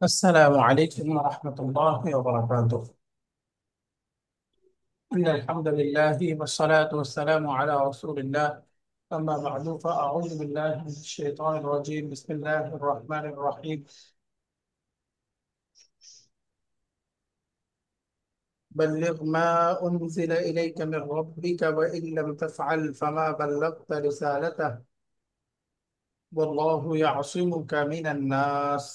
السلام عليكم ورحمة الله وبركاته. إن الحمد لله والصلاة والسلام على رسول الله. أما بعد فأعوذ بالله من الشيطان الرجيم. بسم الله الرحمن الرحيم. بلغ ما أنزل إليك من ربك وإن لم تفعل فما بلغت رسالته والله يعصمك من الناس.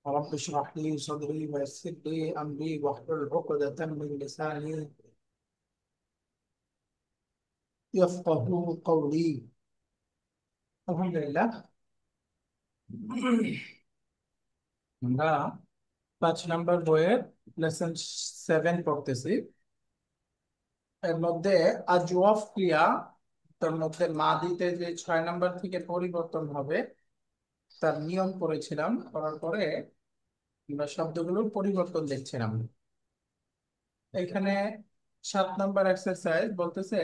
رب اشرح لي صدري ويسر لي أمري واحلل عقدة من لساني يفقه قولي. الحمد لله আমরা 5 নম্বর বইয়ের লেসন 7 পড়তেছি। এর মধ্যে আজওয়াফ ক্রিয়া, তার মধ্যে মাদিতে যে 6 নম্বর থেকে পরিবর্তন হবে তার নিয়ম পড়েছিলাম। করার পরে আমরা শব্দগুলোর পরিবর্তন দেখছিলাম। এখানে 7 নম্বর এক্সারসাইজ বলতেছে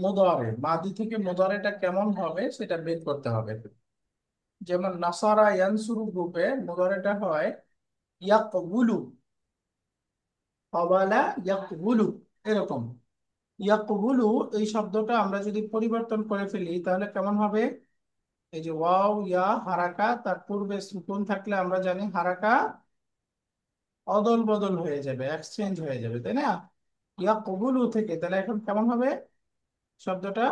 মুদারে, মাদি থেকে মুদারেটা কেমন হবে সেটা বের করতে হবে। যেমন নাসারা ইয়ানসুরু গ্রুপে মুদারেটা হয় ইয়াকবুলু, কবালা ইয়াকবুলু, এরকম। ইয়াকবুলু এই শব্দটা আমরা যদি পরিবর্তন করে ফেলি তাহলে কেমন হবে? এই যে ওয়াও ইয়া হারাকা, তার পূর্বে সুকুন থাকলে আমরা জানি হারাকা অদল বদল হয়ে যাবে, এক্সচেঞ্জ হয়ে যাবে, তাই না? ইয়াকবুলু থেকে তাহলে এখন কেমন হবে শব্দটা?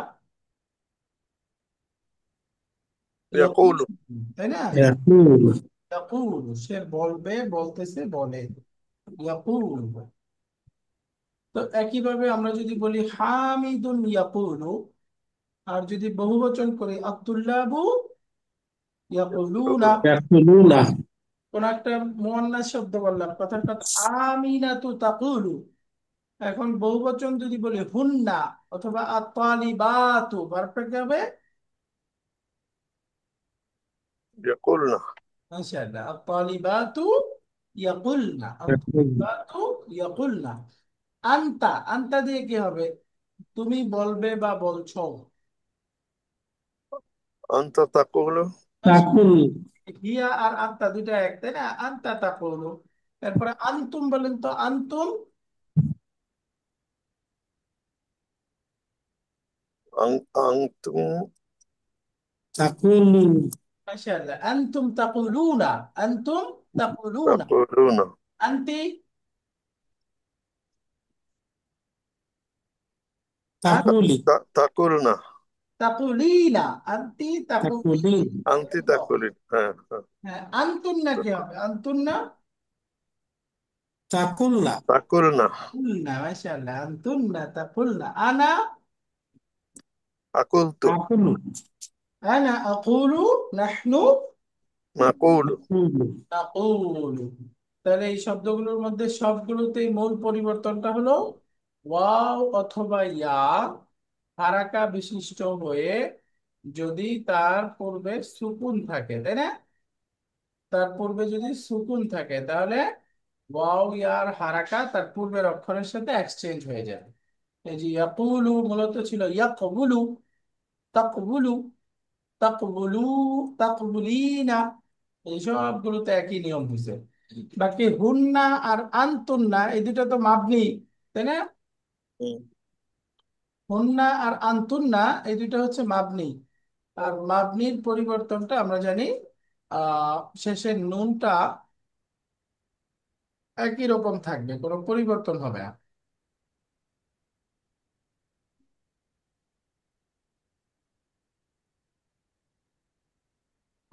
ইয়াকুল, يقول তাই না? يقول ইয়াকুল, সে বলবে, বলতেছে, বলে। ইয়াকুল। তো একইভাবে আমরা যদি বলি হামিদুন ইয়াকুলু, আর যদি বহুবচন করি আব্দুল্লাহু ইয়াকুলুনা, يقولون কোন একটা মুয়ান্নাস শব্দ বললাম, কথার কথা আমিনাতু তাকুলু। এখন বহুবচন যদি বলি হুন্না অথবা আত-তালিবাতু, ভার্বটা কি হবে? يقولون মাশাআল্লাহ, আত-তালিবাতু ইয়াকুলনা, يقول আত-তালিবাতু ইয়াকুলনা। আনতা, আনতা দিয়ে কি হবে? তুমি বলবে বা বলছো। أنت تقول মাশাআল্লাহ। হিয়া আর আনতা দুইটা এক, তাই না? আনতা তাকুলু। এরপরে আনতুম বলেন তো, আনতুম। أنتم تقول মাশাআল্লাহ, আনতুম তাকুলুনা, আনতুম তাকুলুনা। تقولون আনতি, تقولي تقولون তাকুলিনা, আনতি تقولين أنت তাকুলিনা। تقولين ها ها হ্যাঁ, আনতুন্না কি হবে? আনতুন্না تقول تقولنا কুলনা। মাশাআল্লাহ, আনতুন্না তাকুলনা। আনা, أقلت أقول আনা আকুলু, নাহনু نقول أقول নাকুলু। তাহলে এই শব্দগুলোর মধ্যে সবগুলোতেই মূল পরিবর্তনটা হলো ওয়াও অথবা ইয়া হারাকা বিশিষ্ট হয়ে যদি তার পূর্বে সুকুন থাকে, তাই না? তার পূর্বে যদি সুকুন থাকে তাহলে ওয়াও ইয়ার হারাকা তার পূর্বের অক্ষরের সাথে এক্সচেঞ্জ হয়ে যাবে। এই যে ইয়াকুলু মূলত ছিল ইয়াকবুলু, তাকবুলু, তাকবুলু, তাকবুলিনা। এই সবগুলোতে একই নিয়ম হয়েছে। বাকি হুন্না আর আনতুন্না এই দুটো তো মাবনি, তাই না? হুন্না আর আনতুন্না এই দুটো হচ্ছে মাবনি। আর মাবনির পরিবর্তনটা আমরা জানি, শেষের নুনটা একই রকম থাকবে, কোনো পরিবর্তন হবে না।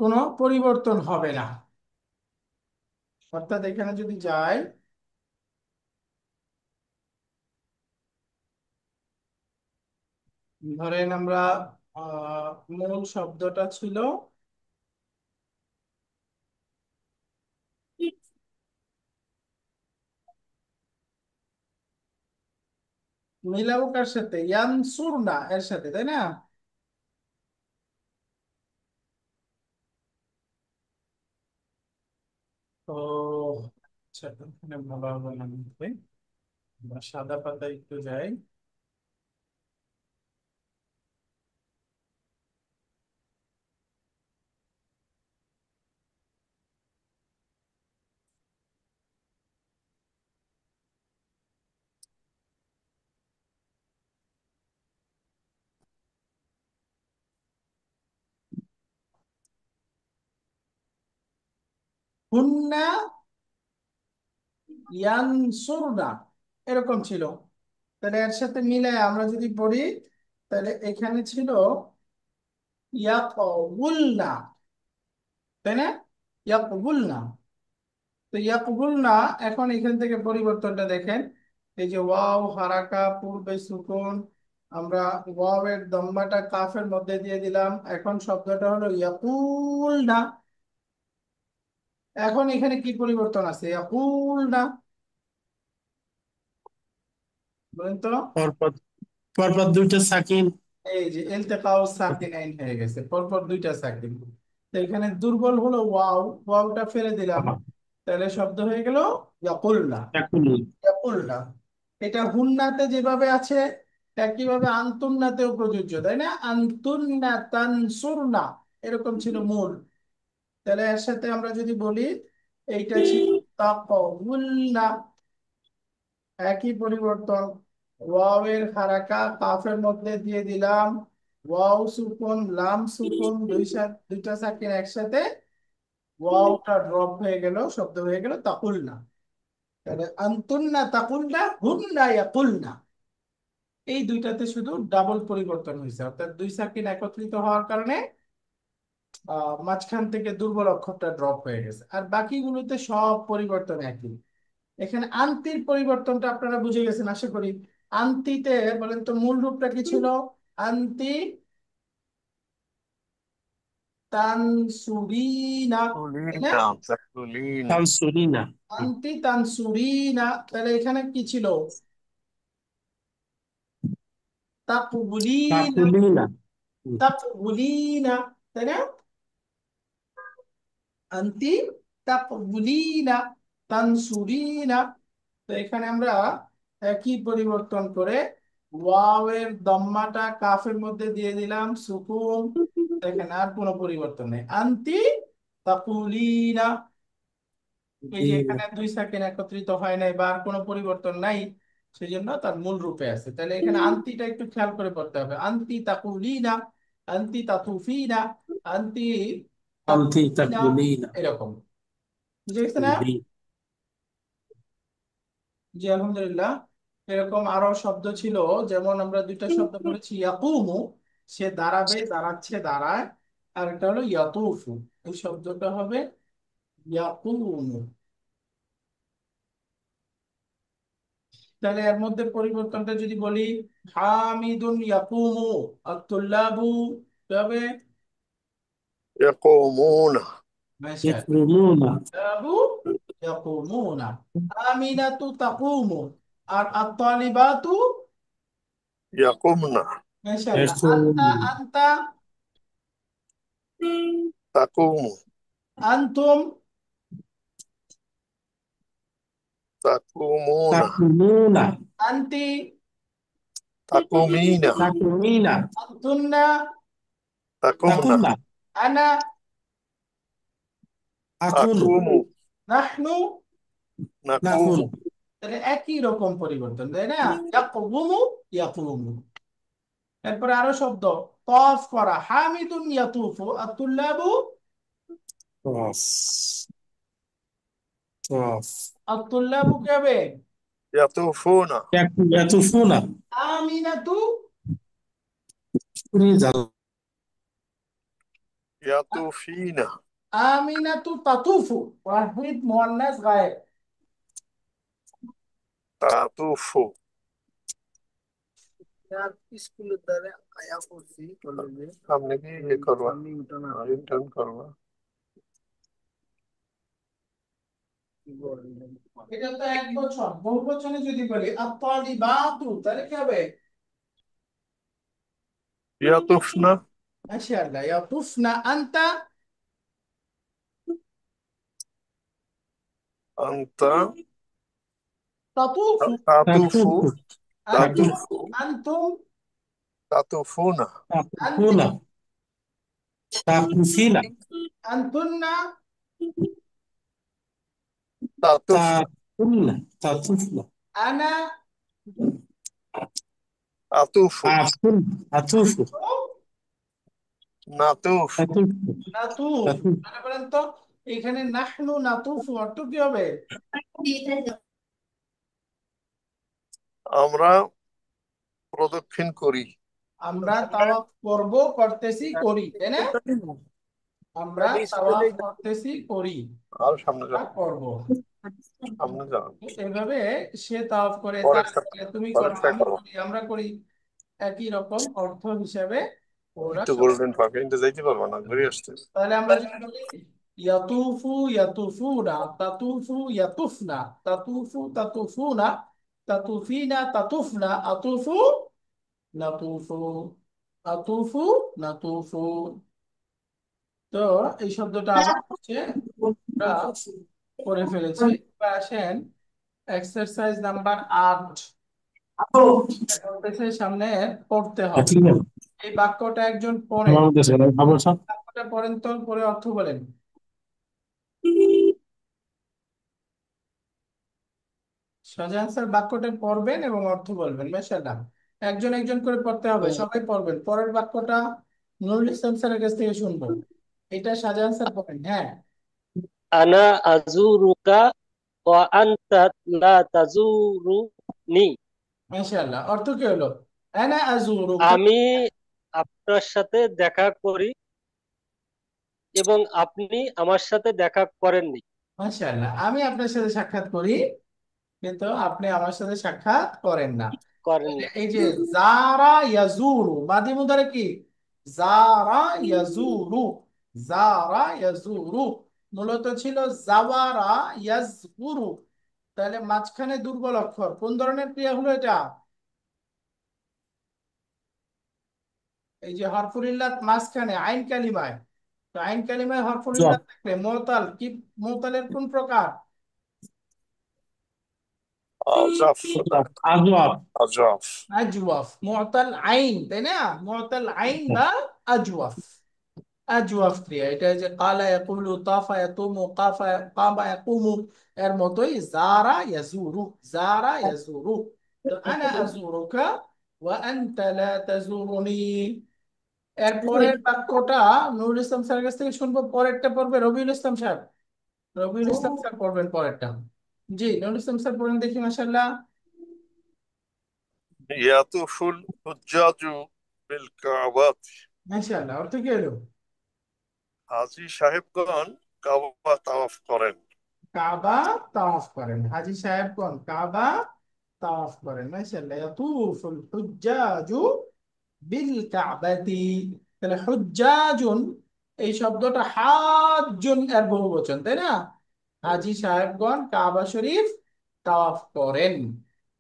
কোনো পরিবর্তন হবে না। অর্থাৎ এখানে যদি যাই, ধরেন আমরা মূল শব্দটা ছিল মিলাবো কার সাথে? ইয়ানসুরনা এর সাথে, তাই না? তো আচ্ছা, এখানে ভালো হবে না লিখতে। আমরা সাদা পাতায় একটু যাই। হুন্না ইয়ানসুরনা, এরকম ছিল। তাহলে এর সাথে মিলে আমরা যদি পড়ি, তাহলে এখানে ছিল ইয়াকুলনা, তাই না? ইয়াকুলনা। তো ইয়াকুলনা, এখন এখান থেকে পরিবর্তনটা দেখেন। এই যে ওয়াও হারাকা পূর্বে সুকুন, আমরা ওয়াও এর দম্মাটা কাফের মধ্যে দিয়ে দিলাম, এখন শব্দটা হলো ইয়াকুলনা। এখন এখানে কি পরিবর্তন আছে? ইয়াকুলনা, বলেন তো। পরপর পরপর দুইটা সাকিন। এই যে ইলতিকাউ সাকিনাইন হয়ে গেছে, পরপর দুইটা সাকিন। তো এখানে দুর্বল হলো ওয়াও, ওয়াওটা ফেলে দিলাম, তাহলে শব্দ হয়ে গেল ইয়াকুলনা। ইয়াকুলু। ইয়াকুলনা, এটা হুন্নাতে যেভাবে আছে একইভাবে আনতুন্নাতেও প্রযোজ্য, তাই না? আনতুন্না তানসুরনা, এরকম ছিল মূল। তাহলে এর সাথে আমরা যদি বলি, এইটা ছিল তাকাউলনা, একই পরিবর্তন। ওয়াও এর হারাকা কাফের মধ্যে দিয়ে দিলাম, ওয়াও সুকুন লাম সুকুন, দুইটা সাকিন একসাথে, ওয়াওটা ড্রপ হয়ে গেল, শব্দ হয়ে গেল তাকুলনা। তাহলে আনতুন্না তাকুলনা, হুন্না ইয়াকুলনা, এই দুইটাতে শুধু ডাবল পরিবর্তন হয়েছে, অর্থাৎ দুই সাকিন একত্রিত হওয়ার কারণে মাঝখান থেকে দুর্বল অক্ষরটা ড্রপ হয়ে গেছে, আর বাকিগুলোতে সব পরিবর্তন একই। এখানে আন্তির পরিবর্তনটা আপনারা বুঝে গেছেন আশা করি। আন্তিতে বলেন তো মূল রূপটা কি ছিল? আন্তি তানসুরিনা, তাই না? তুলিনা, তাকুলিনা, তানসুরিনা। আন্তি তানসুরিনা, তাহলে এখানে কি ছিল? তাকবুলিনা, তাকুলিনা। তাকবুলিনা, তাই না? আন্তি তাকবুলিনা তানসুরিনা। তো এখানে আমরা একই পরিবর্তন করে ওয়াও এর দম্মাটা কাফের মধ্যে দিয়ে দিলাম সুকুন, এখানে আর কোনো পরিবর্তন নেই, আন্তি তাকুলিনা। এই যে এখানে দুই সেকেন্ড একত্রিত হয় নাই বা আর কোনো পরিবর্তন নাই, সেই জন্য তার মূল রূপে আছে। তাহলে এখানে আন্তিটা একটু খেয়াল করে পড়তে হবে, আন্তি তাকুলিনা, আন্তি তাতুফিনা, আন্তি আন্তি তাকুলিনা, তাকুলিনা। এরকম। বুঝে গেছে না? জি আলহামদুলিল্লাহ। এরকম আরো শব্দ ছিল, যেমন আমরা দুইটা শব্দ পড়েছি, ইয়াকুমু, সে দাঁড়াবে, দাঁড়াচ্ছে, দাঁড়ায়। আর একটা হলো ইয়াতুফু, এই শব্দটা হবে ইয়াকুমু। তাহলে এর মধ্যে পরিবর্তনটা যদি বলি, হামিদুন ইয়াকুমু, আত-তুল্লাবু, কি হবে? ইয়াকুমুনা, মাশাআল্লাহ, ইয়াকরুমুনা। তুল্লাবু ইয়াকুমুনা। আমিনাতু তাকুমু, আর আত-তালিবাতু, ইয়াকুমনা, মাশাআল্লাহ, আনতা, ইয়াকুমুনা। আনতা, তাকুমু, আনতুম, তাকুমুনা, তাকুমুনা। আন্তি, তাকুমিনা, তাকুমিনা। আনতুন্না, তাকুমনা, তাকুমনা। আনা, আকুলু। আকুমু, নাহনু। নাকুমু, নাকুলু। তাহলে একই রকম পরিবর্তন, তাই না? ইয়াকুমু, ইয়াকুমু। এরপরে আরো শব্দ, তফ করা, হামিদুন ইয়াতুফু, আত-তুল্লাবু, তফ। তফ। আত-তুল্লাবু কি হবে? ইয়াতুফুনা, ইয়াতুফুনা। আমিনাতু, রিজাল। ইয়াতুফিনা, আমিনাতু তাতুফু, ওয়াহিদ মুয়ান্নাস গায়েব। তাতুফু, স্কুলের দ্বারা আয়া করছি কলেজে, সামনে কি ইয়ে করবা, রিটার্ন করবা। এটা তো এক বছর, বহু বচনে যদি বলি আত-তালিবাতু, তাহলে কি হবে? ইয়াতুফনা, মাশাআল্লাহ, ইয়াতুফনা, আনতা, আনতা, তাতুফু, তাতুফু, তাকুফু। আনতুম, তাতুফু, আনতুম, তাতুফুনা, আনতি, তাকুফুনা। তাকুফিনা। আনতুন্না, তাতুফনা, তাকুলনা। তাতুফনা। আনা, আতুফু, আকুল। আতুফু। নাতুফ, তাতুফু। নাতুফ। তাতুফু। মানে বলেন তো, এখানে নাহনু নাতুফু অর্থ কি হবে? আমরা প্রদক্ষিণ করি। আমরা তাওয়াফ করব, করতেছি, করি, তাই না? আমরা তাওয়াফ করতেছি, করি, আর সামনে আমরা যাও, করব। সামনে যাও। এভাবে সে তাওয়াফ করে, তার পরেরটা, আগে তুমি করো, পরেরটা আমি করো। করি, আমরা করি, একই রকম অর্থ হিসাবে ওরা একটু সব। গোল্ডেন পার্ক কিন্তু যাইতে পারবো না, ঘুরে আসতে। তাহলে আমরা যদি বলি ইয়াতুফু ইয়াতুফুনা, তাতুফু ইয়াতুফনা, তাতুফু তাতুফুনা, তাতুফিনা তাতুফনা, আতুফু নাতুফু, আতুফু নাতুফু। তো এই শব্দটা আবার হচ্ছে আমরা করে ফেলেছি। এবার আসেন এক্সারসাইজ নাম্বার 8। বলতেছে সামনে পড়তে হবে। ঠিক আছে এই বাক্যটা একজন পড়েন, আমার দেশে খবর সব বাক্যটা পড়েন তো, পরে অর্থ বলেন। শাহজাহান স্যার বাক্যটা পড়বেন এবং অর্থ বলবেন, মাশাআল্লাহ। একজন একজন করে পড়তে হবে, সবাই পড়বেন। পরের বাক্যটা নুরুল ইসলাম স্যারের কাছ থেকে শুনবো। এটা শাহজাহান স্যার পড়েন, হ্যাঁ। আনা আজুরুকা ওয়া আনতা লা তাজুরুনি। মাশাআল্লাহ, অর্থ কি হলো? আনা আযুরুকা। আমি আপনার সাথে দেখা করি এবং আপনি আমার সাথে দেখা করেননি। মাশাআল্লাহ, আমি আপনার সাথে সাক্ষাৎ করি কিন্তু আপনি আমার সাথে সাক্ষাৎ করেন না। করেননি। এই যে জারা ইয়াজুরু, মাদি মুদারে কি? জারা ইয়াজুরু, জারা ইয়াজুরু মূলত ছিল জাওয়ারা ইয়াজুরু। তাহলে মাঝখানে দুর্বল অক্ষর, কোন ধরনের ক্রিয়া হলো এটা? এই যে হরফুল ইল্লাত মাঝখানে আইন কালিমায়, তো আইন কালিমায় হরফুল জব ইল্লাত থাকলে মুতাল কি? মুতালের কোন প্রকার? আজাফ, আজওয়াব আজাফ। আজওয়াফ, মুতাল আইন, তাই না? মুতাল আইন বা আজওয়াফ, আজওয়াফ ক্রিয়া। এটা যে কালা ইয়াকুলু, তাফা ইয়াতুমু, কাফা কামা ইয়াকুমু, এর মতোই জারা ইয়াজুরু, জারা ইয়াজুরু। তো আনা আজুরুকা ওয়া আনতা লা তাজুরুনি। এর পরের বাক্যটা নুরুল ইসলাম স্যারের কাছ থেকে শুনবো, পরেরটা পড়বে রবিউল ইসলাম সাহেব। রবিউল ইসলাম স্যার পড়বেন পরেরটা। জি, নুরুল ইসলাম স্যার পড়েন দেখি, মাশাআল্লাহ। ইয়াতুফুল হুজ্জাজু বিল কাবাত। মাশাআল্লাহ, অর্থ কি হলো? হাজী সাহেবগণ কাবা তাওয়াফ করেন। কাবা তাওয়াফ করেন, হাজী সাহেবগণ কাবা তাওয়াফ করেন। মাশাআল্লাহ, ইয়াতুফুল হুজ্জাজু বিল কাবাতি। তাহলে হুজ্জাজুন, এই শব্দটা হাজ্জুন এর বহুবচন, তাই না? হাজী সাহেবগণ কাবা শরীফ তাওয়াফ করেন।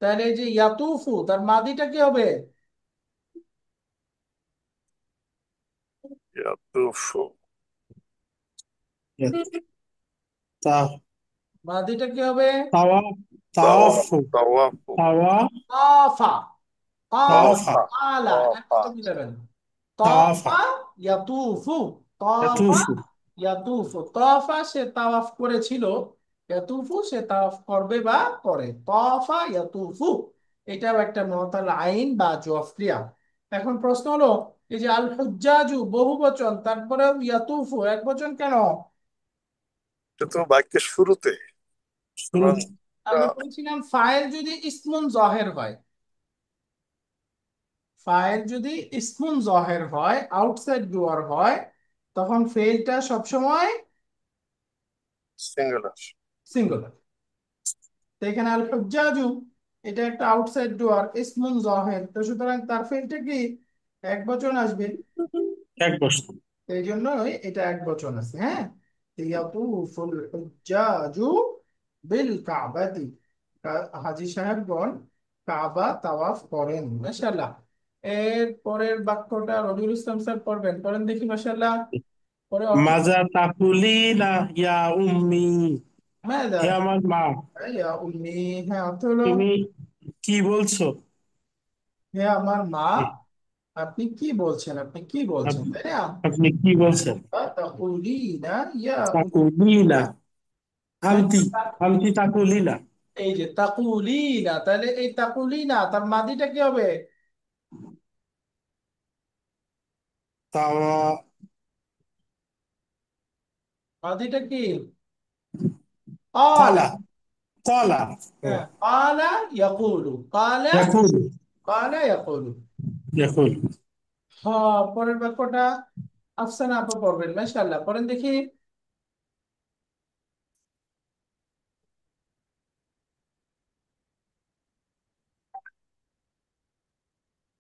তাহলে এই যে ইয়াতুফু, তার মাদিটা কি হবে? ইয়াতুফু, মাদিটা কি হবে? তাওয়া তাওয়াফ, তাওয়াফু তাওয়াফু, তাওয়া কাফা, কাফা, তাওয়াফা তাওফা, আলা, তাওফা। একসাথে মিলাবেন। তাওয়াফা তাফা ইয়াতুফু, তাফা ইয়াতুফু ইয়াতুফু, তাফা সে তাওয়াফ করেছিল, ইয়াতুফু সে তাওয়াফ করবে বা করে। তাফা ইয়াতুফু, এটাও একটা মুতাল আইন বা জওয়াফ ক্রিয়া। এখন প্রশ্ন হলো, এই যে আল হুজ্জাজু বহুবচন, তারপরেও ইয়াতুফু একবচন কেন? এটা তো বাক্যের শুরুতে। শুরু সুতরাং এটা আমরা বলছিলাম ফাইল যদি ইসমুন জহের হয়, ফাইল যদি ইসমুন জহের হয়, আউটসাইড ডুয়ার হয়, তখন ফেলটা সবসময় সিঙ্গুলার। সিঙ্গুলার। তো এখানে আল হুজ্জাজু, এটা একটা আউটসাইড ডুয়ার ইসমুন জহের, তো সুতরাং তার ফেলটা কি? এক বচন আসবে। এক বছর এই জন্যই এটা এক বচন আছে, হ্যাঁ। ইয়াতুফুল হুজ্জাজু বিল কাবাতি, হাজী সাহেবগণ কাবা তাওয়াফ করেন। মাশাআল্লাহ। এর পরের বাক্যটা রবিউল ইসলাম স্যার পড়বেন, পড়েন দেখি, মাশাআল্লাহ। পরে অর্থ। মাজা তাকুলিনা ইয়া উম্মি মাযা হে আমার মা ইয়া উম্মি, হ্যাঁ, অর্থ হলো তুমি কি বলছো হে আমার মা, আপনি কি বলছেন, আপনি কি বলছেন, আপ- তাই না? আপনি কি বলছেন তাকুলিনা ইয়া তাকুলিনা আন্তি আন্তি তাকুলিনা এই যে তাকুলিনা, তাহলে এই তাকুলিনা তার মাদিটা কি হবে? তাওয়া মাদিটা কি? قال। কলা কলা হ্যাঁ, قال يقول قال ইয়াকুল قال يقول। ইয়াকুল হ্যাঁ, পরের বাক্যটা আফসানা আপা পড়বেন, মাশাআল্লাহ, পড়েন দেখি।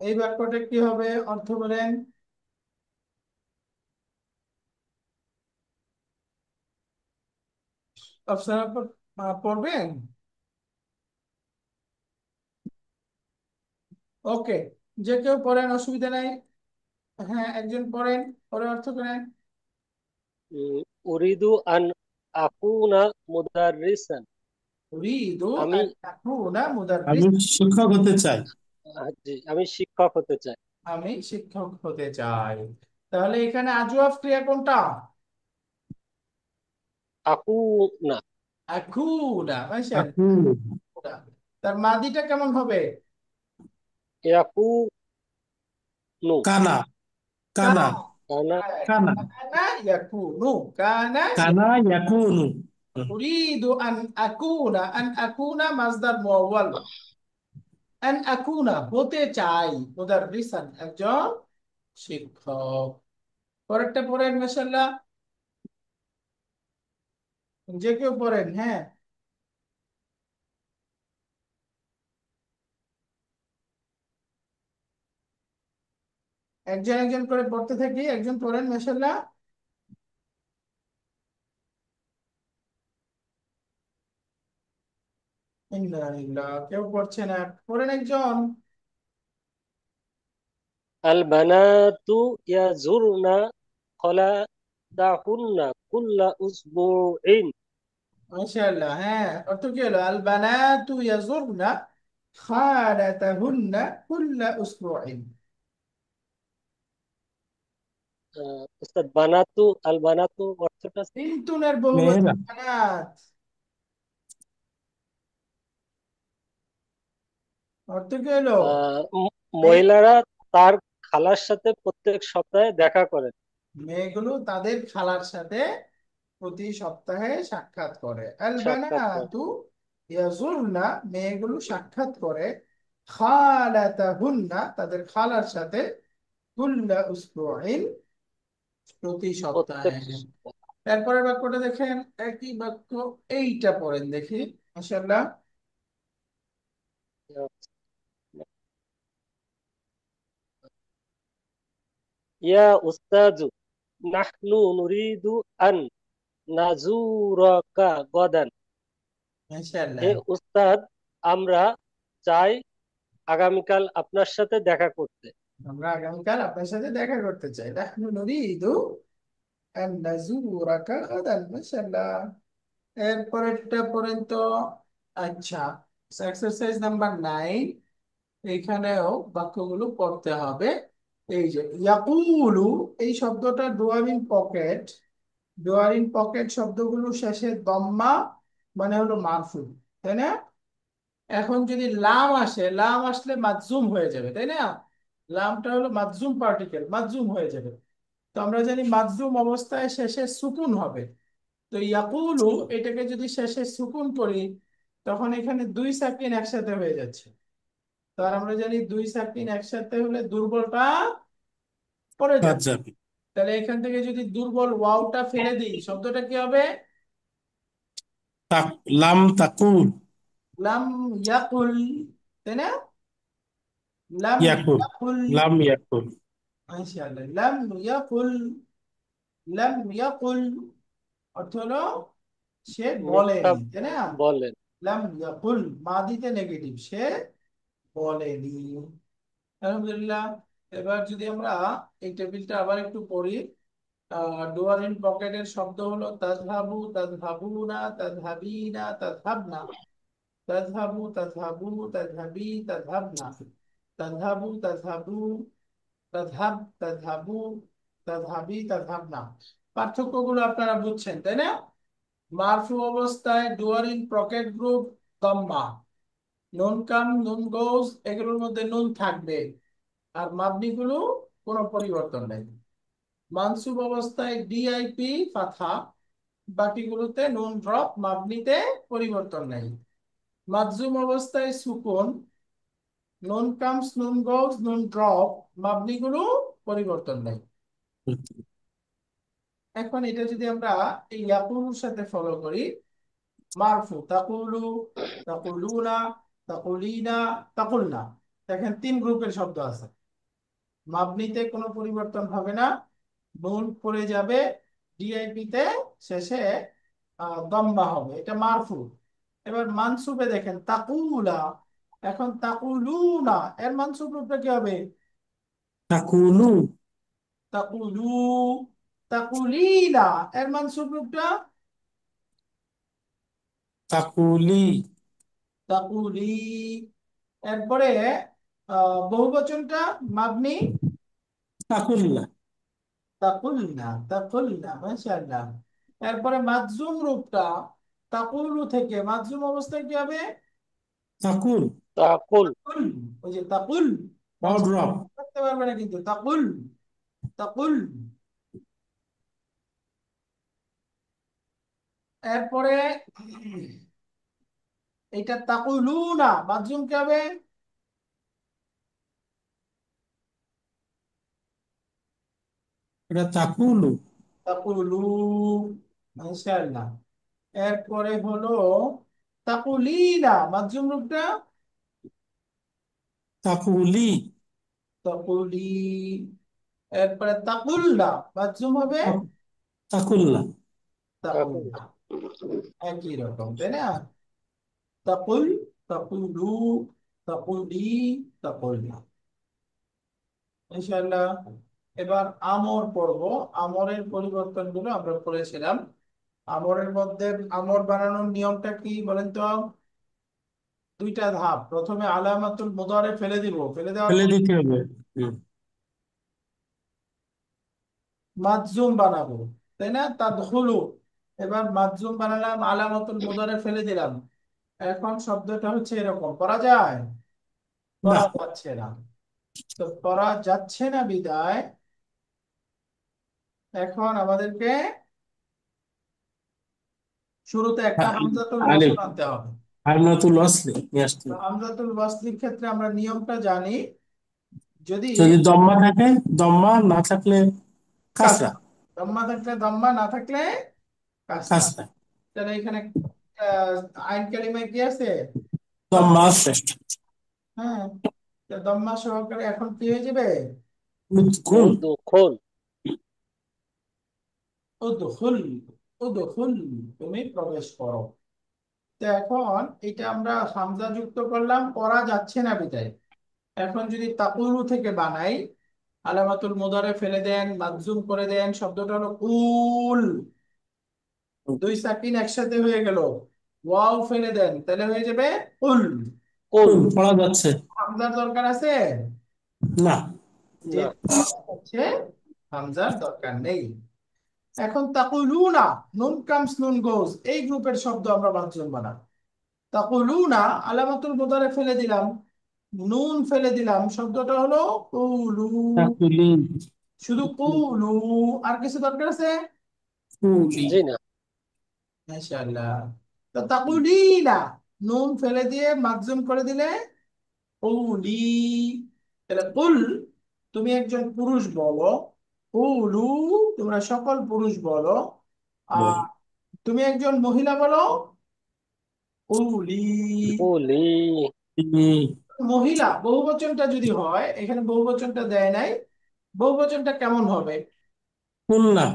এই বাক্যটা কি হবে, অর্থ বলেন। আফসানা আপা পড়বেন। ওকে, যে কেউ পড়েন, অসুবিধা নাই। হ্যাঁ, একজন পড়েন, পরে অর্থ করেন। উম, উরিদু আন আকুনা মুদাররিসান। উরিদু আমি আন আকুনা আমি মুদাররিস। শিক্ষক হতে চাই। জি, আমি শিক্ষক হতে চাই। আমি শিক্ষক হতে চাই। তাহলে এখানে আজওয়াব ক্রিয়া কোনটা? আকুনা। আকুনা, মাশাআল্লাহ। আকুল তার মাদিটা কেমন হবে? ইয়াকুনু। কানা কানা কানা। কানা। কানা কানা ইয়াকুনু। কানা কানা ইয়াকুনু উরিদু আন আকুনা। আন আকুনা মাসদার মুআওয়াল। আন আকুনা হতে চাই, মুদাররিসান একজন শিক্ষক। পরেরটা পড়েন, মাশাআল্লাহ, যে কেউ পড়েন। হ্যাঁ, একজন একজন করে পড়তে থাকি, একজন পড়েন, মাশাআল্লাহ। ইন্নালিল্লাহ, কেউ পড়ছে না, পড়েন একজন। আল বানাতু ইয়াজুরনা খলাতাহুন্না কুল্লা উসবুইন। মাশাআল্লাহ, হ্যাঁ, অর্থ কি হলো? আল বানাতু ইয়াজুরনা খালাতাহুন্না কুল্লা উসবুইন। উস্তাদ, বানাতু আল বানাতু অর্থটা? তিনতুনের বহুবচন মেয়েরা বানাত। অর্থ কি হলো? মেয়ে- মহিলারা তার খালার সাথে প্রত্যেক সপ্তাহে দেখা করেন। মেয়েগুলো তাদের খালার সাথে প্রতি সপ্তাহে সাক্ষাৎ করে। আল সাক্ষাৎ করেন। বানাতু ইয়াজুরনা, মেয়েগুলো সাক্ষাৎ করে খালাতাহুন্না, তাদের খালার সাথে কুল্লা উসবুইন, প্রতি প্রত্যেক সপ্তাহে। এরপরের বাক্যটা দেখেন, একই বাক্য, এইটা পড়েন দেখি, মাশাআল্লাহ। ইয়া উস্তাজু নাহনু নুরিদু আন নাজুরাকা গদান। হে মাশাআল্লাহ, উস্তাদ, আমরা চাই আগামীকাল আপনার সাথে দেখা করতে। আমরা আগামীকাল আপনার সাথে দেখা করতে চাই। নাহনু নুরিদু আন নাজুরাকা গাদান, মাশাআল্লাহ। এরপরেরটা পড়েন তো। আচ্ছা, এক্সারসাইজ নাম্বার 9, এইখানেও বাক্যগুলো পড়তে হবে। এই যে ইয়াকুলু, এই শব্দটা ডুয়ার ইন পকেট। ডুয়ার ইন পকেট শব্দগুলো শেষে দম্মা, মানে হলো মারফু, তাই না? এখন যদি লাম আসে, লাম আসলে মাজজুম হয়ে যাবে, তাই না? লামটা হলো মাজজুম পার্টিকেল, মাজজুম হয়ে যাবে। তো আমরা জানি মাজজুম অবস্থায় শেষে সুকুন হবে। তো ইয়াকুলু, এটাকে যদি শেষে সুকুন করি, তখন এখানে দুই সাকিন একসাথে হয়ে যাচ্ছে। তো আর আমরা জানি দুই সাকিন একসাথে হলে দুর্বলটা পড়ে বাদ যাবে। যাবে। তাহলে এখান থেকে যদি দুর্বল ওয়াওটা ফেলে দিই, শব্দটা কি হবে? তাক লাম তাকুল লাম ইয়াকুল, তাই না? লাম ইয়াকুল ইয়াকুল। লাম ইয়াকুল মাশাআল্লাহ, লাম ইয়াকুল। লাম ইয়াকুল অর্থ হলো সে মিথ্যা বলেনি, তাই না? বলেন। লাম ইয়াকুল মাদিতে নেগেটিভ, সে বলেনি। আলহামদুলিল্লাহ। এবার যদি আমরা এই টেবিলটা আবার একটু পড়ি। ডুয়ার ইন পকেটের শব্দ হলো তাযহাবু, তাযহাবুনা, তাযহাবিনা, তাযহাবনা। তাযহাবু, তাযহাবু, তাযহাবি, তাযহাবনা। তাযহাবু, তাযহাবু, তাযহাব, তাযহাবু, তাযহাবি, তাযহাবনা। পার্থক্যগুলো আপনারা বুঝছেন, তাই না? মারফু অবস্থায় ডুয়ার ইন পকেট গ্রুপ দম্মা, নুন কাম, নুন গোজ, এগুলোর মধ্যে নুন থাকবে। আর মাবনি গুলো কোনো পরিবর্তন নেই। মানসুব অবস্থায় ডিআইপি ফাথা, বাকিগুলোতে নুন ড্রপ, মাবনিতে পরিবর্তন নাই। মাজজুম অবস্থায় সুকুন, নুন কামস নুন গোস নুন ড্রপ, মাবনিগুলো পরিবর্তন নাই। এখন এটা যদি আমরা এই ইয়াকুলুর সাথে ফলো করি, মারফু তাকুলু, তাকুলুনা, তাকুলিনা, তাকুলনা, দেখেন তিন গ্রুপের শব্দ আছে। মাবনিতে কোনো পরিবর্তন হবে না, নুন পড়ে যাবে, ডিআইপি তে শেষে দম্মা হবে, এটা মারফু। এবার মানসুবে দেখেন তাকুলা, এখন তাকুলুনা, এর মানসুব রূপটা কি হবে? তাকুলু, তাকুলু। তাকুলিনা, এর মানসুব রূপটা? তাকুলি, তাকুলি। এরপরে বহুবচনটা মাবনি, তাকুল্লা, তাকুলনা, তাকুলনা, মাশাআল্লাহ। এরপরে মাজজুম রূপটা তাকুলু থেকে মাজজুম অবস্থায় কি হবে? তাকুল, তাকুল। তাকুল। ওই যে তাকুল, পাওয়ার মাঝখানে ড্রপ, করতে পারবে না কিন্তু, তাকুল, তাকুল। এরপরে এটা তাকুলুনা, মাজজুম কি হবে? এটা তাকুলু, তাকুলু, মাশাআল্লাহ। এরপরে হলো তাকুলিনা, মাজজুম রূপটা? তাকুলি, তাকুলি। এরপরে তাকুলনা, মাজজুম হবে তাকুল্লা, তাকুল। তাকুলনা। একই রকম, তাই না? তাকুল, তাকুলু, তাকুলি, তাকুলনা। ইনশাআল্লাহ। এবার আমর পড়ব। আমরের পরিবর্তন গুলো আমরা পড়েছিলাম। আমরের মধ্যে আমর বানানোর নিয়মটা কি বলেন তো? দুইটা ধাপ। প্রথমে আলামাতুল মুদারে ফেলে দিব, ফেলে দেওয়ার ফেলে পর দিতে হবে। হুম। মাজজুম বানাবো, তাই না? তাদখুলু, এবার মাজজুম বানালাম, আলামাতুল মুদারে ফেলে দিলাম। এখন শব্দটা হচ্ছে এরকম, পড়া যায়? না, পড়া যাচ্ছে না। তো পড়া যাচ্ছে না বিদায় এখন আমাদেরকে শুরুতে একটা হামজাতুল আলিফ, ওয়াসল আনতে হবে। হামলাতুল ওয়াসলি নিয়ে আসতে তো হবে। হামজাতুল ওয়াসলির ক্ষেত্রে আমরা নিয়মটা জানি, যদি যদি দম্মা থাকে, দম্মা না থাকলে কাসরা, কাসরা, দম্মা থাকলে দম্মা, না থাকলে কাসরা। কাসরা, তাহলে এখানে আইন কালিমায় কি আছে? দম্মা দম্মা। শ্রেষ্ঠ। হ্যাঁ, তো দম্মা সহকারে এখন কি হয়ে যাবে? উৎকুল, উদখুল। উদখুল, উদখুল, তুমি প্রবেশ করো। তো এখন এটা আমরা হামজা যুক্ত করলাম, পড়া যাচ্ছে না বিদায়। এখন যদি তাকুলু থেকে বানাই, আলামাতুল মুদারে ফেলে দেন, মাজজুম করে দেন, শব্দটা হলো কুল। দুই সাকিন একসাথে হয়ে গেল, ওয়াও ফেলে দেন, তাহলে হয়ে যাবে কুল। কুল। পড়া যাচ্ছে হামজার দরকার আছে? না। যে না। হচ্ছে হামজার দরকার নেই। এখন তাকুলুনা, নুন কামস নুন গোস, এই গ্রুপের শব্দ আমরা মাজজুম বানাই। তাকুলুনা, আলামাতুল মুদারে ফেলে দিলাম, নুন ফেলে দিলাম, শব্দটা হলো কুলু। তাকুলি, শুধু কুলু, আর কিছু দরকার আছে? কুলি, জি না। মাশাআল্লাহ। তো তাকুলিনা, নুন ফেলে দিয়ে মাজজুম করে দিলে কুলি। তাহলে কুল, তুমি একজন পুরুষ বলো, কুলু, তোমরা সকল পুরুষ বলো। আর বল, তুমি একজন মহিলা বলো, কুলি। কুলি। মহিলা বহুবচনটা যদি হয়, এখানে বহুবচনটা দেয় নাই, বহুবচনটা কেমন হবে? কুলনা,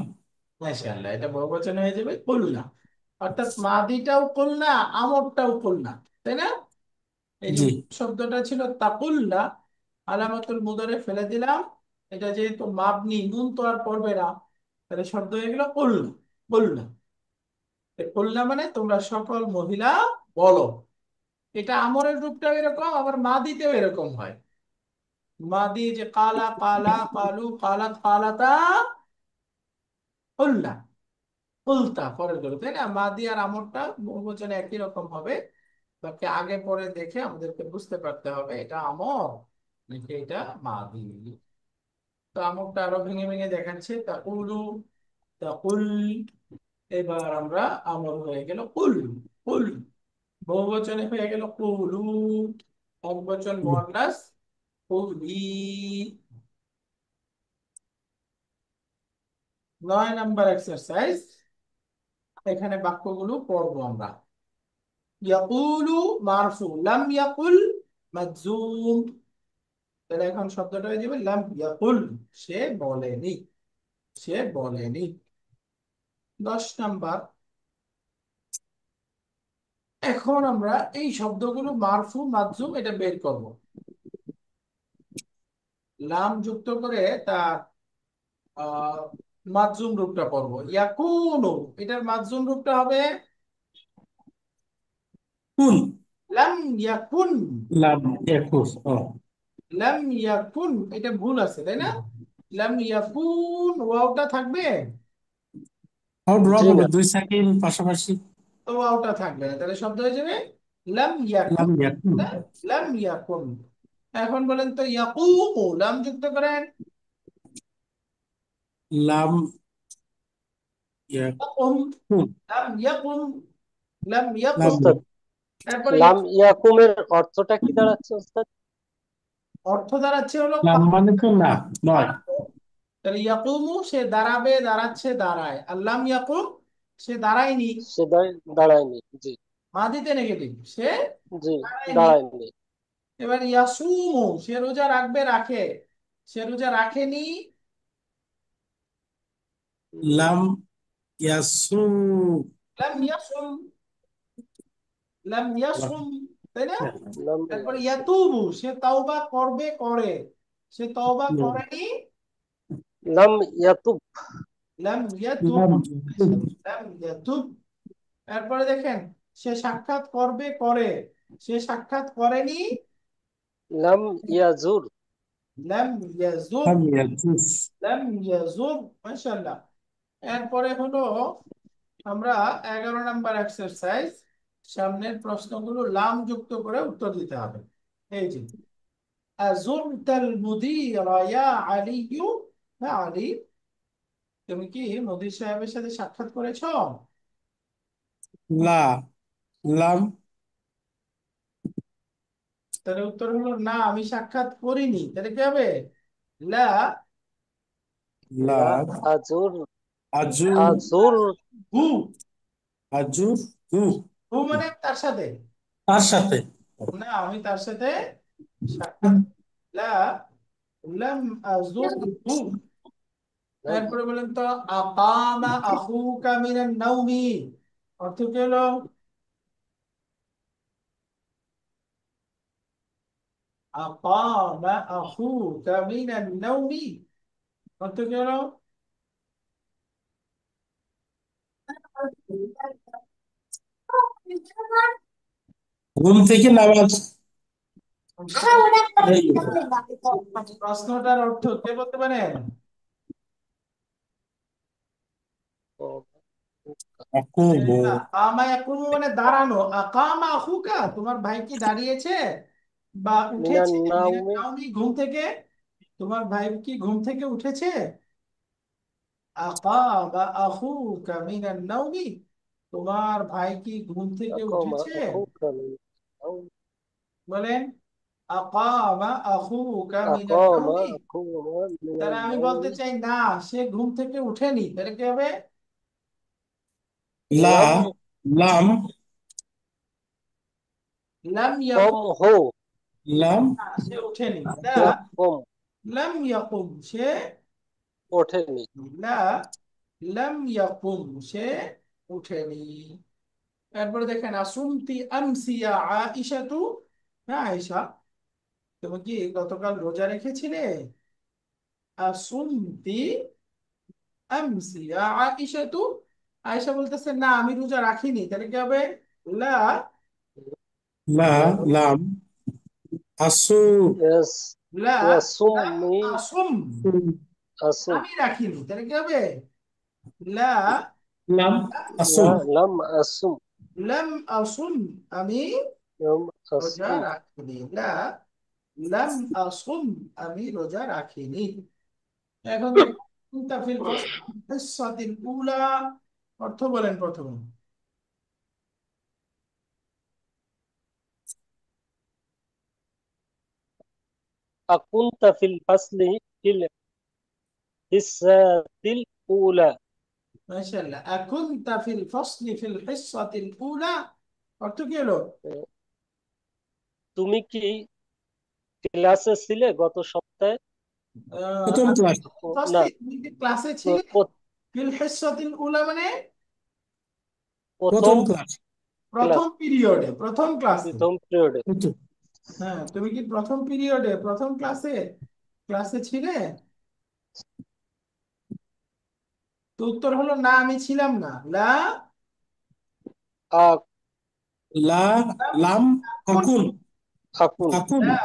মাশাআল্লাহ, এটা বহুবচন হয়ে যাবে কুলনা। অর্থাৎ মাদিটাও কুলনা, আমরটাও কুলনা, তাই না? এই যে জি, শব্দটা ছিল তাকুলনা, আলামাতুল মুদারে ফেলে দিলাম, এটা যেহেতু মাবনি, নুন তো আর পড়বে না, তাহলে শব্দ হয়ে গেল কুলনা। কুলনা, কুলনা মানে তোমরা সকল মহিলা বলো। এটা আমরের রূপটাও এরকম, আবার মাদিতেও এরকম হয়। মাদি যে কালা, কালা, কালু, কালাত, কালাতা, কুলনা, কুলতা, পরের গুলো, তাই না? মাদি আর আমরটা বহুবচনে একই রকম হবে। বাকি আগে পরে দেখে আমাদেরকে বুঝতে পারতে হবে এটা আমর নাকি এটা মাদি। তো আমরটা আরো ভেঙে ভেঙে দেখাচ্ছে, তাকুলু, তাকুল, এবার আমরা আমল হয়ে গেল কুল। কুল বহুবচনে হয়ে গেল কুলু, একবচন মুয়ান্নাস কুলি। 9 নাম্বার এক্সারসাইজ, এখানে বাক্যগুলো পড়বো আমরা। ইয়াকুলু মারফু, লাম ইয়াকুল মাজজুম। তাহলে এখন শব্দটা হয়ে যাবে লাম ইয়াকুল, সে বলেনি, সে বলেনি। 10 নাম্বার, এখন আমরা এই শব্দগুলো মারফু মাজজুম এটা বের করব। লাম যুক্ত করে তার আহ মাজজুম রূপটা পড়ব। ইয়াকুনু, এটার মাজজুম রূপটা হবে কুন। লাম ইয়াকুন। লাম একুশ। ও লাম ইয়াকুন, এটা ভুল আছে তাই না? লাম ইয়াকুন ওয়াওটা থাকবে, হাউ ড্রপ জি হবে না। 2 সেকেন্ড পাশাপাশি। তো ওয়াওটা থাকবে না, তাহলে শব্দ হয়ে যাবে লাম ইয়াকুন। লাম ইয়াকুন। লাম ইয়াকুন। এখন বলেন তো ইয়াকুমু, লাম যুক্ত করেন। লাম ইয়াকুম, ইয়াকুন। লাম ইয়াকুম, লাম ইয়াকুম। লাম ওস্তাদ, তারপরে লাম ইয়াকুমের অর্থটা কি দাঁড়াচ্ছে ওস্তাদ? অর্থ দাঁড়াচ্ছে হলো লাম মানে তো না, নয়। তাহলে ইয়াকুমু সে দাঁড়াবে, দাঁড়াচ্ছে, দাঁড়ায়। আর লাম ইয়াকুম সে দাঁড়ায়নি, সে দাঁড়ায়নি। জি। মাদিতে নেগেটিভ, সে জি, দাঁড়ায়নি। দাঁড়ায়নি। এবার ইয়াসুমু সে রোজা রাখবে, রাখে, সে রোজা রাখেনি। লাম ইয়াসু। লাম ইয়াসুম, লাম ইয়াসুম, তাই না? লাম তারপরে ইয়াতুবু সে তওবা করবে, করে, সে তওবা করেনি। লাম ইয়াতুব। লাম ইয়াতুব, লাম লাম ইয়াতুব। তারপরে দেখেন সে সাক্ষাৎ করবে, করে, সে সাক্ষাৎ করেনি। লাম ইয়াজুর। লাম ইয়াজুর, লাম ইয়াজুস। লাম ইয়াজুর, মাশাআল্লাহ। এরপরে হলো আমরা 11 নাম্বার এক্সারসাইজ, সামনের প্রশ্নগুলো লাম যুক্ত করে উত্তর দিতে হবে। এই যে আযুরতাল মুদিরা ইয়া আলিয়ু, হ্যাঁ আলী, তুমি কি মুদির সাহেবের সাথে সাক্ষাৎ করেছো? লা। লাম। তাহলে উত্তর হলো না, আমি সাক্ষাৎ করিনি। তাহলে কি হবে? লা, লা লা আজুর। আজু। আজুর। হু, আজুর হু। হু মানে তার সাথে, তার সাথে। না আমি তার সাথে সাক্ষাৎ, লা, লাম আযুর হু। লাম এরপরে বলেন তো আকামা আখুকা মিনান নাওমি, অর্থ কি হলো? আকামা আখুকা মিনান নাওমি, অর্থ কি হলো? ঘুম থেকে নামাজ। এই, প্রশ্নটার অর্থ কে বলতে পারেন? আকুমু। আকামা ইয়াকুমু মানে দাঁড়ানো। আকামা আখুকা, তোমার ভাই কি দাঁড়িয়েছে বা মিনান উঠেছে? মিনান নাওমি। নাওমি, ঘুম থেকে। তোমার ভাই কি ঘুম থেকে উঠেছে? আকামা আখুকা মিনান নাওমি, তোমার ভাই কি ঘুম থেকে আকামা উঠেছে? আখুকা মিনান নাওমি। বলেন আকামা আখুকা মিনান আকামা নাওমি। আখুকা মিনান তাহলে আমি বলতে নাওমি। চাই না, সে ঘুম থেকে উঠেনি। তাহলে কি হবে? লা। লাম লাম। লাম কম ইয়াকুম, হো। লাম সে উঠেনি। লা, ইয়াকুম। লাম ইয়াকুম সে, ওঠেনি। লা, লাম ইয়াকুম সে উঠেনি। এরপরে দেখেন আসুমতি আমসিয়া আইশাতু, হ্যাঁ আয়েশা, তুমি কি গতকাল রোজা রেখেছিলে? আসুমতি আমসিয়া আইশাতু, আয়েশা বলতেছে না আমি রোজা রাখিনি। তাহলে কি হবে? লা, লা। লাম আসু। ইয়াস লা, লাম ইয়াসুমি। আসুম, আসুম। আমি রাখিনি। তাহলে কি হবে? লা, লাম আসু। লা লাম আসুম। লাম আসুম, আমি লাম রোজা আসুম। রাখিনি। লা, লাম আসুম, আমি রোজা রাখিনি। এখন দেখুন ফিল হিস্সাতিল উলা, অর্থ বলেন প্রথমে। আকুনতা ফিল ফাসলি ফিল হিসাতিল উলা। মাশাআল্লাহ। আকুনতা ফিল ফাসলি ফিল হিসসাতিল উলা, অর্থ কি হলো? তুমি কি ক্লাসে ছিলে গত সপ্তাহে? প্রথম ক্লাস। না, তুমি কি ক্লাসে ছিলে? প্র- ফিল হিসসাতিল উলা মানে প্রথম প্রথম ক্লাস। ক্লাস, প্রথম পিরিয়ডে, প্রথম ক্লাসে। প্রথম পিরিয়ডে। প্রথম। হ্যাঁ, তুমি কি প্রথম পিরিয়ডে, প্রথম ক্লাসে ক্লাসে ছিলে? তো উত্তর হলো না, আমি ছিলাম না। লা লা লাম লাম আকুন। আকুন। আকুন। আকুন। লা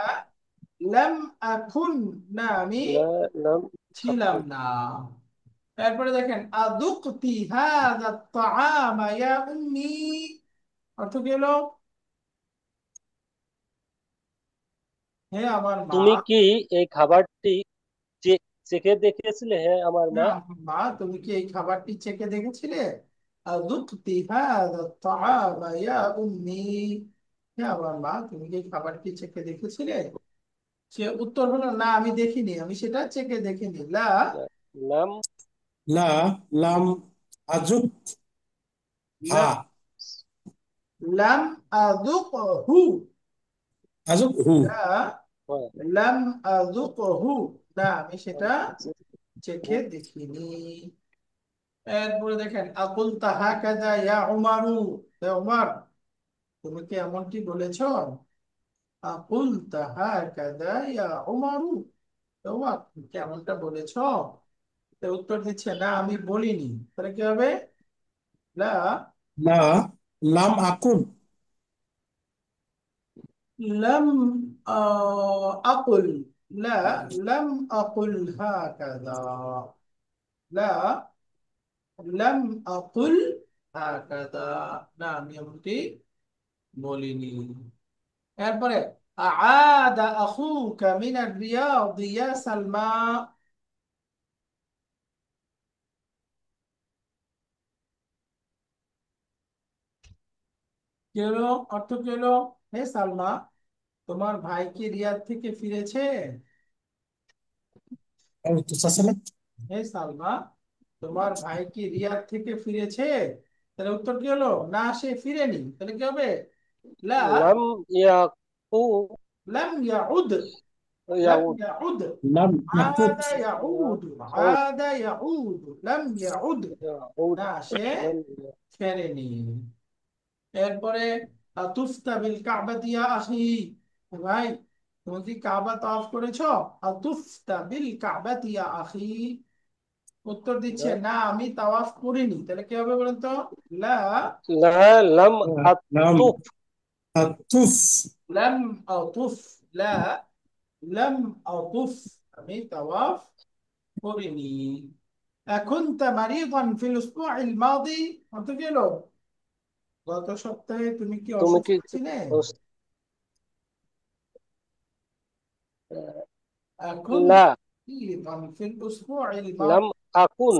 লাম আকুন, না আমি লা লাম ছিলাম আকুন। না। এরপরে দেখেন, আযুকতি হাযা আত-তাআমা ইয়া উম্মি, অর্থ কি হলো? হে আমার মা। তুমি কি এই খাবারটি চেখে দেখেছিলে? হ্যাঁ আমার হে মা। আমার মা, তুমি কি এই খাবারটি চেখে দেখেছিলে? আযুকতি হাযা আত-তাআমা ইয়া উম্মি, হে আমার মা, তুমি কি এই খাবারটি চেখে দেখেছিলে? সে উত্তর হলো না, আমি দেখিনি, আমি সেটা চেখে দেখিনি। লা লাম লা লাম আজুক হা। লাম আযুকহু। আজুক হু। লা লাম আযুকহু, না আমি সেটা চেখে হ্যাঁ। দেখিনি। এরপরে দেখেন, আকুল হাকাযা ইয়া উমারু, হে উমার, তুমি কি এমনটি বলেছো? আকুল হাকাযা ইয়া উমারু, হে উমার, তুমি কি এমনটা বলেছো? তো উত্তর দিচ্ছে না, আমি বলিনি। তাহলে কি হবে? লা লা লাম আকুন। লাম আকুল, লা লাম আকুল হাকাযা, লা লাম আকুল হাকাযা, না আমি এমনটি বলিনি। এরপরে, আআদা আখুকা মিনার রিয়াদ ইয়া সালমা, কি হলো? অর্থ কি হলো? হে সালমা, তোমার ভাই কি রিয়াদ থেকে ফিরেছে? ও তো সাসালাম। হে সালমা, তোমার ভাই কি রিয়াদ থেকে ফিরেছে? তাহলে উত্তর কি হলো? না, সে ফিরেনি। তাহলে কি হবে? লা লাম ইয়াকু লাম ইয়াউদ, লাম ইয়াউদ। ইয়াউদ, লাম ইয়াকুত। আদা ইয়াউদ, ইয়াউদ। আদা ইয়াউদ, লাম ইয়াউদ, ইয়াউদ। না সে লাম ফেরেনি। এরপরে, আতুফতা বিল কাবাতি ইয়া আখি, ভাই তুমি কি কাবা তওয়াফ করেছো? আতুফতা বিল কাবাতি ইয়া আখি, উত্তর দিচ্ছে ইয়াউদ। না, আমি তাওয়াফ করিনি। তাহলে কি হবে বলেন তো? লা লাম লাম আতুফ। আতুফ। লাম আতুফ, লা লাম আতুফ, আমি তাওয়াফ করিনি। أكنت مريضا في الأسبوع الماضي، অর্থ কি হলো? গত সপ্তাহে তুমি কি তুমি কি অসুস্থ ছিলে? أكنت لا مريضا في الأسبوع লাম الماضي، আকুন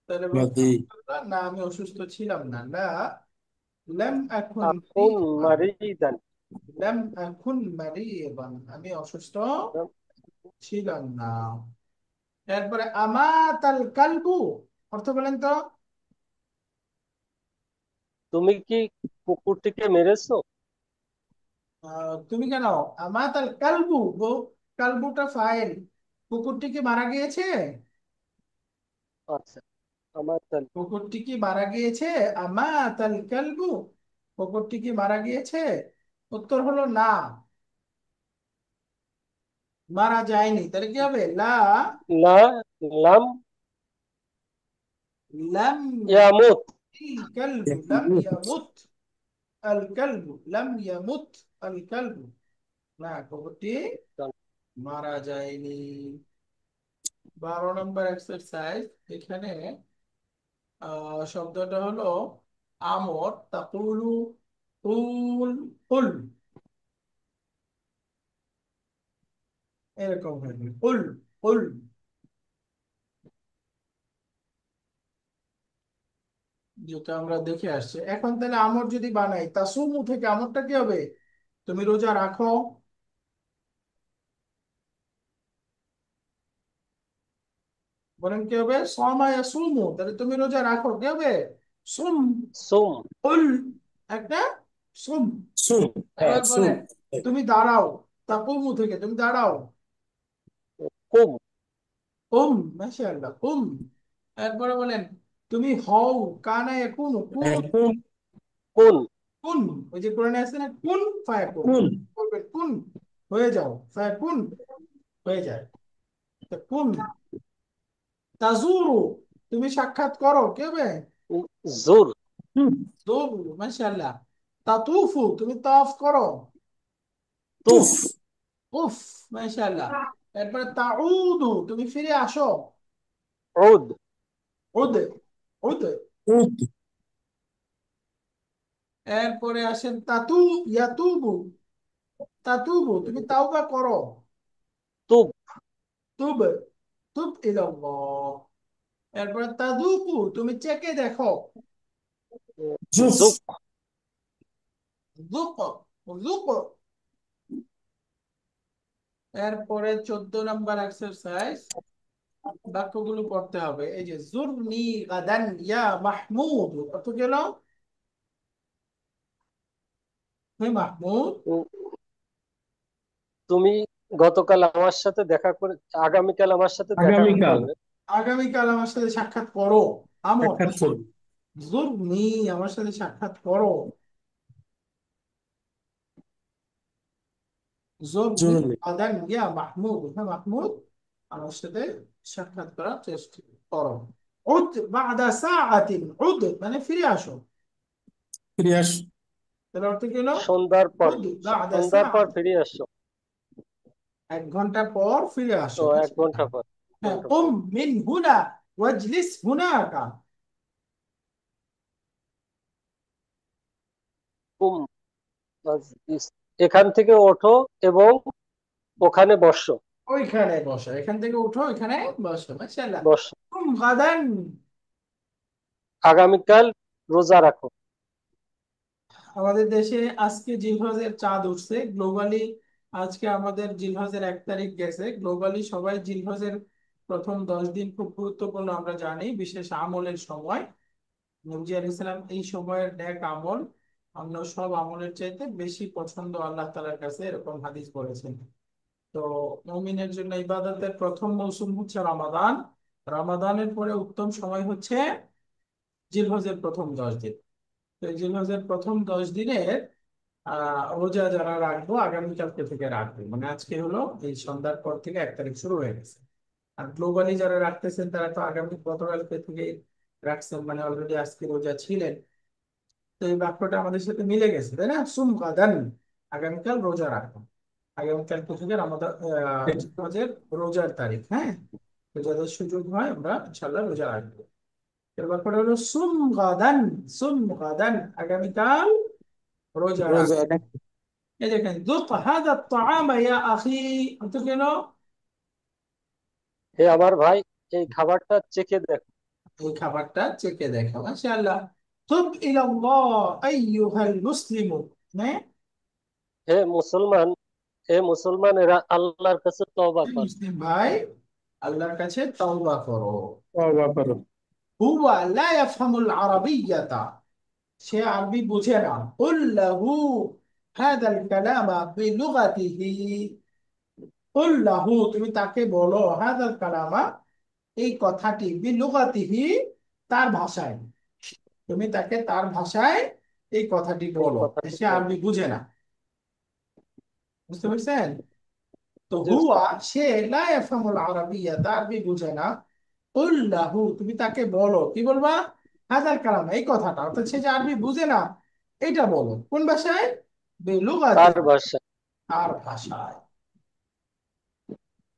তাহলে বলতে মাদি। হবে, না আমি অসুস্থ ছিলাম না। লা لم أكن আকুন مريضا، মারিদান। لم أكن مريضا، আমি অসুস্থ ছিলাম না। এরপরে, আমাতাল কালবু, অর্থ বলেন তো? তুমি কি কুকুরটিকে মেরেছো? তুমি কেন? আমাতাল কালবু, কালবুটা ফাইল, কুকুরটি কি মারা গিয়েছে? আচ্ছা, আমার তাহলে কুকুরটি কি মারা গিয়েছে? আমাতাল কালবু, কুকুরটি কি মারা গিয়েছে? উত্তর হলো না, মারা যায়নি। তাহলে কি হবে? লা না লাম লাম ইয়ামুত। কালবু লাম ইয়ামুত, আল কালবু লাম ইয়ামুত, আল কালবু, না কুকুরটি মারা যায়নি। 12 নম্বর এক্সারসাইজ, এখানে শব্দটা হলো আমর, তাকুলু কুল কুল, এরকম হবে কুল কুল। যেটা আমরা দেখে আসছি। এখন তাহলে আমর যদি বানাই, তাসুমু থেকে আমরটা কি হবে? তুমি রোজা রাখো। বলেন কি হবে? সমা ইয়াসুমু, তাহলে তুমি রোজা রাখো কি হবে? সুম। সুম। কুল, একটা সুম। সুম। হ্যাঁ, এবার সুম। বলেন তুমি দাঁড়াও। তাকুমু থেকে তুমি দাঁড়াও। কুম। কুম, মাশাআল্লাহ, কুম। এরপরে বলেন তুমি হও। কানা ইয়াকুনু, কুন। এখন কুন। কুন, ওই যে কোরআনে আছে না, কুন ফায়াকুন। কোন বলবেন কুন, হয়ে যাও, ফায়াকুন, হয়ে যায়। তো কুন। তাজুরু, তুমি সাক্ষাৎ করো কি হবে? জুর। হুম, জুরু, মাশাআল্লাহ। তাতুফু, তুমি তাওয়াফ করো। তুফ। তুফ। উফ, মাশাআল্লাহ। এরপরে তাউদু, তুমি ফিরে আসো। উদ। উদ, উদ। উদ। এরপরে আসেন তাতু, ইয়াতুবু, তাতুবু, তুমি তাওবা করো। তুব। তুব, তুব ইলাল্লাহ। এরপরে তাদুকু, তুমি চেকে দেখো। জুফ। জুক। যুক, যুক। এরপরে 14 নম্বর এক্সারসাইজ, বাক্যগুলো পড়তে হবে। এই যে জুরনি গাদান ইয়া মাহমুদ, কত গেল? হে মাহমুদ, উম, তুমি গতকাল আমার সাথে দেখা করে, আগামীকাল আমার সাথে দেখা আগামীকাল করবে। আগামীকাল আমার সাথে সাক্ষাৎ করো। আমর, সাক্ষাৎ করব। জুরনি, আমার সাথে সাক্ষাৎ করো। জুরনি জরুরি। গাদান ইয়া মাহমুদ, হে মাহমুদ, আমার সাথে সাক্ষাৎ করার চেষ্টা করো। উদ বাদা সাআতিন, উদ মানে ফিরে আসো। ফিরে আস। তাহলে অর্থ কি হলো? সন্ধ্যার পর। উদ বাদা সন্ধ্যার পর সাআতিন, ফিরে আসো। 1 ঘন্টা পর ফিরে আসো। ও, 1 ঘন্টা পর। এক হ্যাঁ, ঘন্টা কুম পর। মিন হুনা ওয়াজলিস হুনাকা। কুম। এখান থেকে ওঠো এবং ওখানে বসো। ওইখানে বসো, এখান থেকে উঠো, এখানে বসো, মাশাআল্লাহ। বসো। কুম গাদান, আগামীকাল রোজা রাখো। আমাদের দেশে আজকে জিলহজের চাঁদ উঠছে গ্লোবালি। আজকে আমাদের জিলহজের 1 তারিখ গেছে। গ্লোবালি সবাই জিলহজের প্রথম 10 দিন খুব গুরুত্বপূর্ণ, আমরা জানি, বিশেষ আমলের সময়। নবী আলাইহিস সালাম এই সময়ের নেক আমল অন্য সব আমলের চাইতে বেশি পছন্দ আল্লাহ তাআলার কাছে, এরকম হাদিস বলেছেন। তো মুমিনের জন্য ইবাদতের প্রথম মৌসুম হচ্ছে রমাদান। রমাদানের পরে উত্তম সময় হচ্ছে জিলহজের প্রথম 10 দিন। তো এই জিলহজের প্রথম 10 দিনের রোজা যারা রাখবো আগামীকালকে থেকে রাখবো, মানে আজকে হলো এই সন্ধ্যার পর থেকে 1 তারিখ শুরু হয়ে গেছে। আর গ্লোবালি যারা রাখতেছেন তারা তো আগামী গতকালকে থেকে রাখছেন, মানে অলরেডি আজকে রোজা ছিলেন। তো এই বাক্যটা আমাদের সাথে মিলে গেছে, তাই না? সুম গাদান, আগামীকাল রোজা রাখবো। আগামীকাল থেকে রমাদান, জিলহজের রোজার তারিখ, হ্যাঁ। তো যাদের সুযোগ হয় আমরা ইনশাল্লাহ রোজা রাখবো। এর বাক্যটা হলো সুম গাদান, সুম গাদান, আগামীকাল রোজা রাখ। রোজা রাখ। এই দেখেন, যুক হাদা তাআমা ইয়া আখি, অর্থ কেন? হে আমার ভাই, এই খাবারটা চেখে দেখো। এই খাবারটা চেখে দেখা, মাশাআল্লাহ। তুব ইলাল্লাহ আইয়ুহাল মুসলিমুন, হ্যাঁ। হে মুসলমান, হে মুসলমানেরা আল্লাহর কাছে তওবা কর। মুসলিম ভাই, আল্লাহর কাছে তওবা করো। তওবা করো। হুয়া লা ইয়াফহামুল আরাবিয়্যাতা, সে আরবি বুঝে না। কুল লাহু হাদাল কালামা বিলুগাতিহি, কুল লাহু, তুমি তাকে বলো, হাদাল কালামা, এই কথাটি, বিলুগাতিহি, তার ভাষায়। তুমি তাকে তার ভাষায় এই কথাটি এই বলো, কথাটি সে বল। আরবি বুঝে না। বুঝতে পারছেন? তো জি হুয়া, উস্তাদ। সে লা ইয়াফহামুল আরাবিয়্যা, তা আরবি বুঝে না। কুল লাহু, তুমি তাকে বলো, কি বলবা? হাজার কালাম, এই কথাটা, অর্থাৎ সে যে আরবি বুঝে না, এটা বলো কোন ভাষায়? বেলুগাতে, তার ভাষা। তার ভাষায়।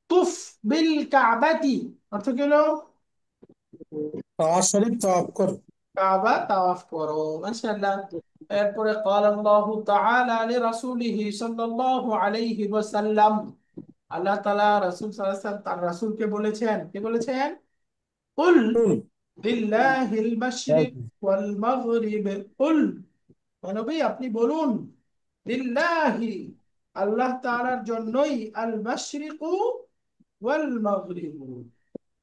তুফ বিল কাবাতি, অর্থ কি হলো? তাওয়ার শরীফ তওয়াব কর। কাবা তাওয়াফ করো, মাশাআল্লাহ। এরপরে قال الله تعالى لرسوله صلى الله عليه وسلم, আল্লাহ তাআলা রাসূল সাল্লাল্লাহু আলাইহি ওয়াসাল্লাম তার রাসূলকে বলেছেন, কি বলেছেন? কুল, কুল। লিল্লাহিল মাশরিক ওয়াল মাগরিব কুল, নবী আপনি বলুন, লিল্লাহি আল্লাহ তাআলার জন্যই, আল মাশরিকু ওয়াল মাগরিবু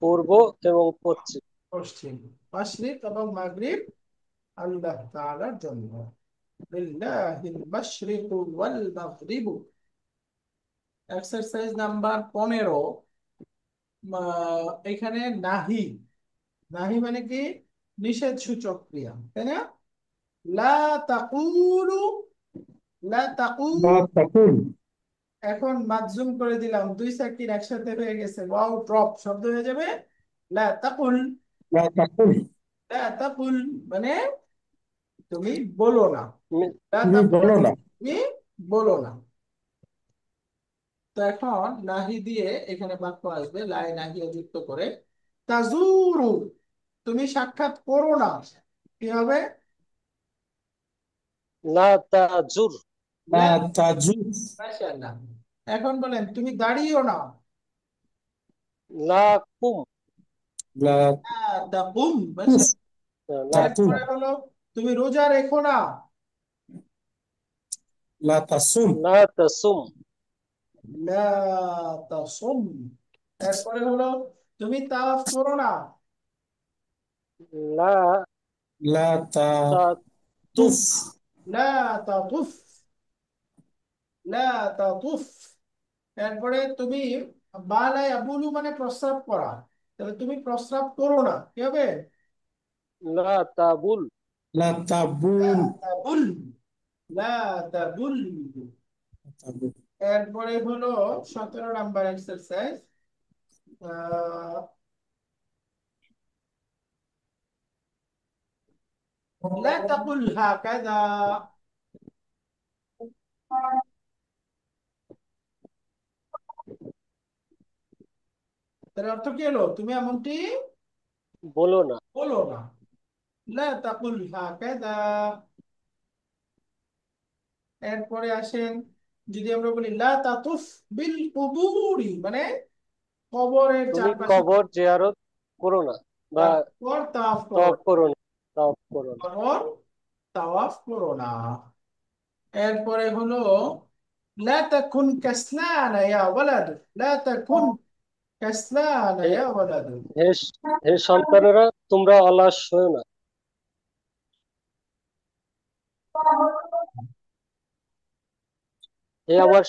পূর্ব এবং পশ্চিম। পশ্চিম, মাশরিক এবং মাগরিব আল্লাহ তাআলার জন্য। লিল্লাহিল মাশরিকু ওয়াল মাগরিবু। Exercise number 15। এখানে নাহি, নাহি মানে কি? নিষেধ সূচক ক্রিয়া, তাই না? লা তাকুলু, লা তাকুল। لا تقول এখন মাকজুম করে দিলাম, দুই সাকিন একসাথে হয়ে গেছে, ওয়াও ড্রপ শব্দ হয়ে যাবে লা তাকুল। لا تقول লা তাকুল মানে তুমি বলো না। মি- লা তুমি তাকুল বলো না। তুমি বলো না। তো এখন নাহি দিয়ে এখানে বাক্য আসবে, লাই নাহিয়ে যুক্ত করে। তাজুরু তুমি সাক্ষাৎ করো না, কি হবে? লা তাজুর, لا লা। تجوز মাশাআল্লাহ। এখন বলেন তুমি দাঁড়িয়েও না। লা কুম, لا তাকুম। تقف লা تقوم এরপরে হলো তুমি রোজা রেখো না। لا تصوم লা তাসুম, লা তাসুম। এরপরে হলো তুমি তাওয়াফ করো না। লা لا তাতুফ, تطف লা তাতুফ, লা তাতুফ। এরপরে তুমি বালা ইয়াবুলু মানে প্রস্রাব করা, তাহলে তুমি প্রস্রাব করো না, কি হবে? লা তাবুল, لا تبول তাবুল, লা তাবুল। এরপরে হলো 17 নাম্বার এক্সারসাইজ। লা তাকুল হাকাযা, তার অর্থ কি হলো? তুমি এমনটি বলো না। বলো না। লা তাকুল হাকাযা। এরপরে আসেন, যদি আমরা বলি লা তাতুফ বিল কুবুরি মানে কবরের তুমি চারপাশে, কবর জিয়ারত করো না বা কবর তাওয়াফ করো তওয়াফ না, করো না, তওয়াফ করো না। কবর তাওয়াফ করো না। এরপরে হলো লা তাকুন কাসলানা ইয়া ওয়ালাদ, লা তাকুন কাসলানা হে ইয়া ওয়ালাদ। হে হে সন্তানেরা, তোমরা অলস হও না। হে আমার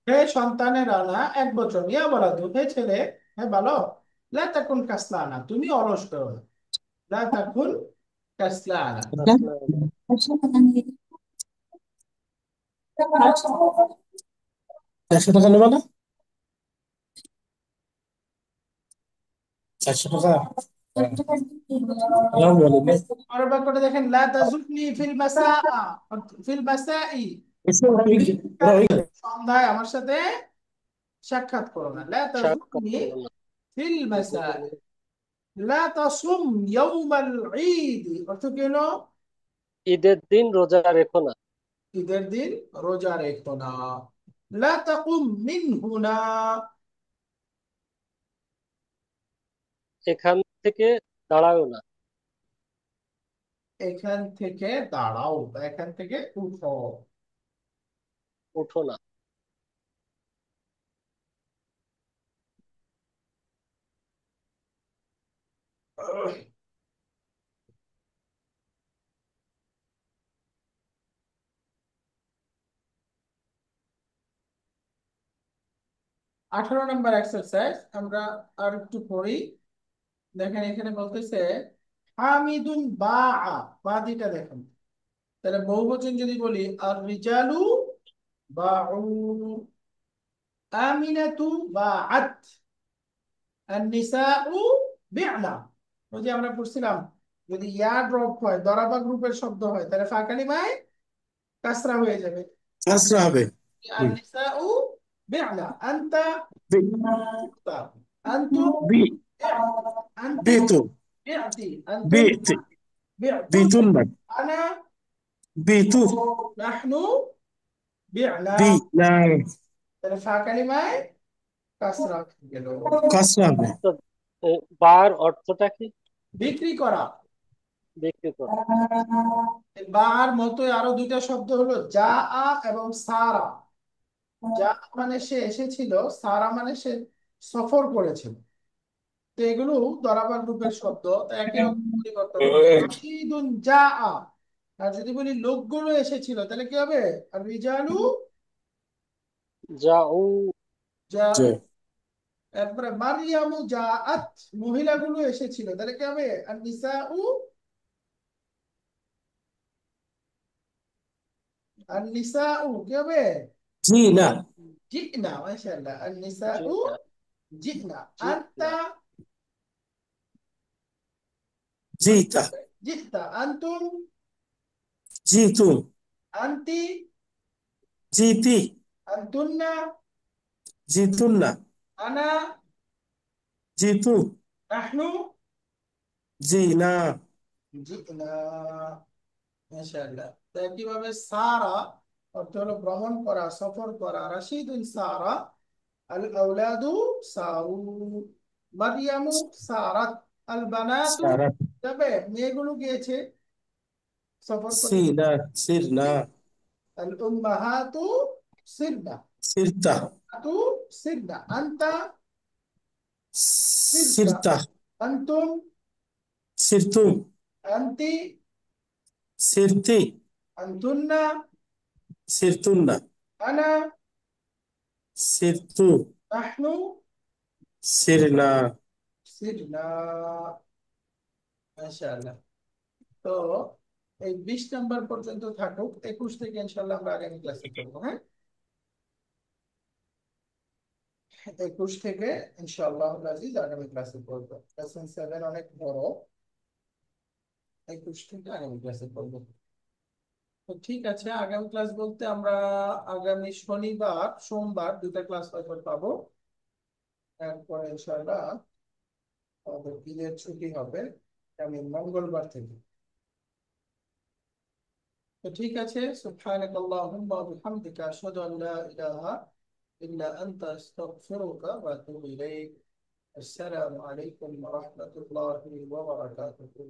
হে সন্তানেরা না, এক বচন, ইয়া ওয়ালাদ হে ছেলে, হে বালক। লা তাকুন কাসলানা তুমি অলস করো না। লা তাকুন কাসলানা। সন্তান। 100 টাকা নেবে না? 400 টাকা? আলহামদুলিল্লাহ। আর বাক্যটা দেখেন, লা তাজুকনি ফিল মাসা, ফিল মাসাই সন্ধ্যায় আমার সাথে সাক্ষাৎ করো না। লা সাক্ষাৎ তাজুকনি করো না। ফিল মাসা, লা তাসুম ইয়াউমাল ঈদ অর্থ কি হলো? ঈদের দিন রোজা রেখো না। ঈদের দিন রোজা রেখো না। লা তাকুম মিনহু না, এখান থেকে দাঁড়াও না। এখান থেকে দাঁড়াও বা এখান থেকে উঠো। উঠো না। 18 নম্বর এক্সারসাইজ আমরা আর একটু পড়ি। দেখেন এখানে বলতেছে হামিদুন বা, বাদিটা দেখেন, তাহলে বহুবচন যদি বলি আর রিজালু বাউ, আমিনাতু বাআত, আর নিসাউ বি'না। ওই যে আমরা পড়ছিলাম, যদি ইয়া ড্রপ হয়, দরাবা গ্রুপের শব্দ হয়, তাহলে ফা কালিমায় কাসরা হয়ে যাবে। আসরা হবে। আর নিসাউ বি'না, আনতা বি তুক্তা, আনতুম বি বি'তি, আনতি বিতু বি'তি, আনতুম বিতি বি'তুন, বিতুল্লাহ আনা বিতু নাহনু বি'না। বি না তাহলে ফা কালিমায় কাসরা হয়ে গেল। কাসরা হবে। তো বার অর্থটা কি? বিক্রি করা। বিক্রি করা। বার মতোই আরো দুইটা শব্দ হলো যা আ এবং সারা। যা মানে সে এসেছিল, সারা মানে সে সফর করেছিল। তো এগুলো দরাবার রূপের শব্দ, তো একই রকম পরিবর্তন হবে। রাশিদুন যা আ, আর যদি বলি লোকগুলো এসেছিল তাহলে কি হবে? আর রিজালু যা ও। যা উ। যে এরপরে মারিয়ামু যা আত, মহিলাগুলো এসেছিল তাহলে কি হবে? আর নিসা উ। আর নিসা উ কি হবে? জি না জিনা। মাশাআল্লাহ, আর নিসা উ জিনা। জিনা। আনতা জিনা। জিতা জিতা। আনতুম জিতু আনতি জিতি আনতুন্না জিতুন না আনা জিতু নাহনু জি না জিনা। মাশাআল্লাহ। তো কিভাবে সারা অর্থ হলো ভ্রমণ করা, সফর করা। রাশিদুন সারা, আল আওলাদু সাউ, মারইয়ামু সারাত, আল বানাতু সারা যাবে মেয়েগুলো গিয়েছে, সফর করে। সিনা সিরনা আল উম্মাহাতু সিরনা, সিরতা আতু সিরনা। আনতা সিরতা, সিরতা আনতুম সিরতুম আনতি সিরতি আনতুন্না সিরতুন্না আনা সিরতু নাহনু সিরনা সিরনা। মাশাআল্লাহ। তো এই 20 নাম্বার পর্যন্ত থাকুক, 21 থেকে ইনশাল্লাহ আমরা আগামী ক্লাসে করবো। হ্যাঁ, 21 থেকে ইনশাআল্লাহ আজিজ আগামী ক্লাসে করবো। লেসন 7 অনেক বড়, 21 থেকে আগামী ক্লাসে করবো। তো ঠিক আছে, আগামী ক্লাস বলতে আমরা আগামী শনিবার সোমবার দুটা ক্লাস হয়তো পাবো। এরপরে ইনশাআল্লাহ আমাদের ঈদের ছুটি হবে আগামী মঙ্গলবার থেকে। তো ঠিক আছে, সুবহানাকাল্লাহুম্মা ওয়া বিহামদিকা আশহাদু আল লা ইলাহা ইল্লা আনতা আস্তাগফিরুকা ওয়া আতুবু ইলাইক। আসসালামু আলাইকুম ওয়া রাহমাতুল্লাহি ওয়া বারাকাতুহু।